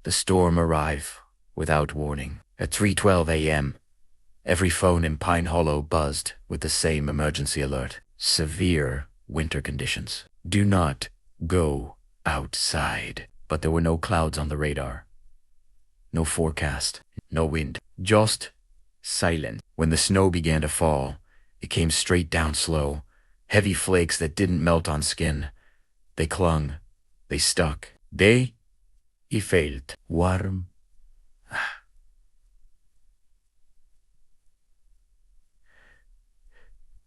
The storm arrived without warning. At 3:12 a.m., every phone in Pine Hollow buzzed with the same emergency alert. Severe winter conditions. Do not go outside. But there were no clouds on the radar. No forecast. No wind. Just silence. When the snow began to fall, it came straight down slow. Heavy flakes that didn't melt on skin. They clung. They stuck. I felt warm.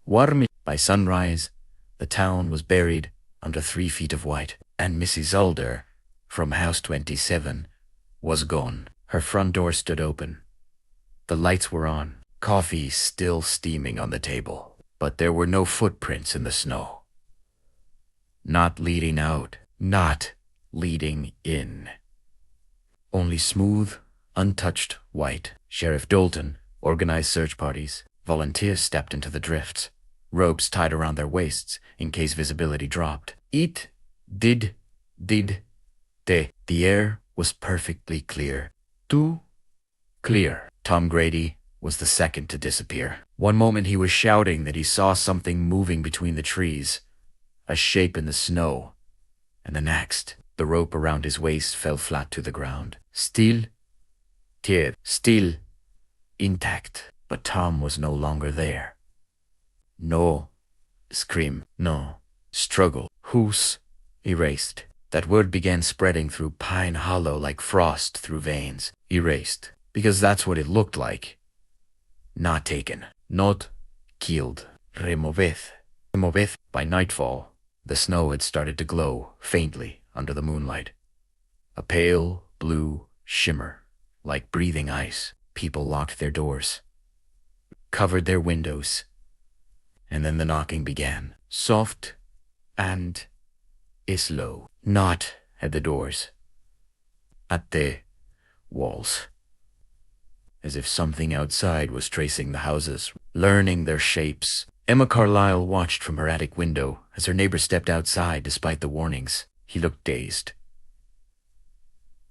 Warm. By sunrise, the town was buried under 3 feet of white, and Mrs. Alder, from house 27, was gone. Her front door stood open. The lights were on, coffee still steaming on the table, but there were no footprints in the snow. Not leading out, not leading in. Only smooth, untouched white. Sheriff Dalton organized search parties. Volunteers stepped into the drifts, ropes tied around their waists in case visibility dropped. The air was perfectly clear. Too clear. Tom Grady was the second to disappear. One moment he was shouting that he saw something moving between the trees, a shape in the snow, and the next, the rope around his waist fell flat to the ground. Still intact, but Tom was no longer there. No scream, no struggle. Who's erased. That word began spreading through Pine Hollow like frost through veins. Erased, because that's what it looked like. Not taken, not killed. Removed. By nightfall, the snow had started to glow faintly under the moonlight. A pale blue shimmer, like breathing ice. People locked their doors, covered their windows, and then the knocking began. Soft and slow. Not at the doors, at the walls. As if something outside was tracing the houses, learning their shapes. Emma Carlyle watched from her attic window as her neighbor stepped outside despite the warnings. He looked dazed.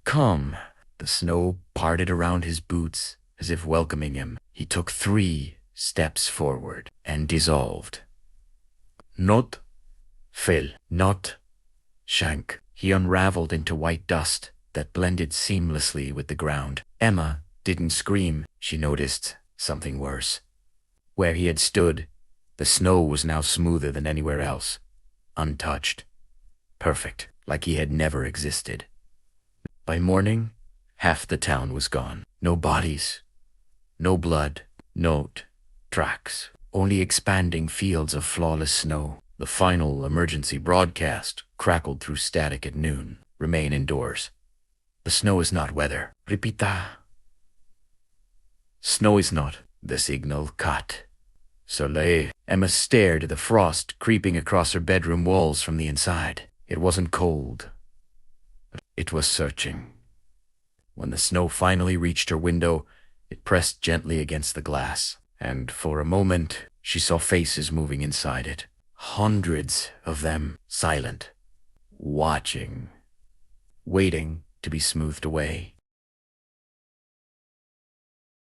Come. The snow parted around his boots as if welcoming him. He took 3 steps forward and dissolved. Not fell, not shank. He unraveled into white dust that blended seamlessly with the ground. Emma didn't scream. She noticed something worse. Where he had stood, the snow was now smoother than anywhere else. Untouched. Perfect, like he had never existed. By morning, half the town was gone. No bodies, no blood, no tracks. Only expanding fields of flawless snow. The final emergency broadcast crackled through static at noon. Remain indoors. The snow is not weather. Repita. Snow is not. The signal cut. Soleil. Emma stared at the frost creeping across her bedroom walls from the inside. It wasn't cold. It was searching. When the snow finally reached her window, it pressed gently against the glass, and for a moment she saw faces moving inside it. Hundreds of them, silent, watching, waiting to be smoothed away.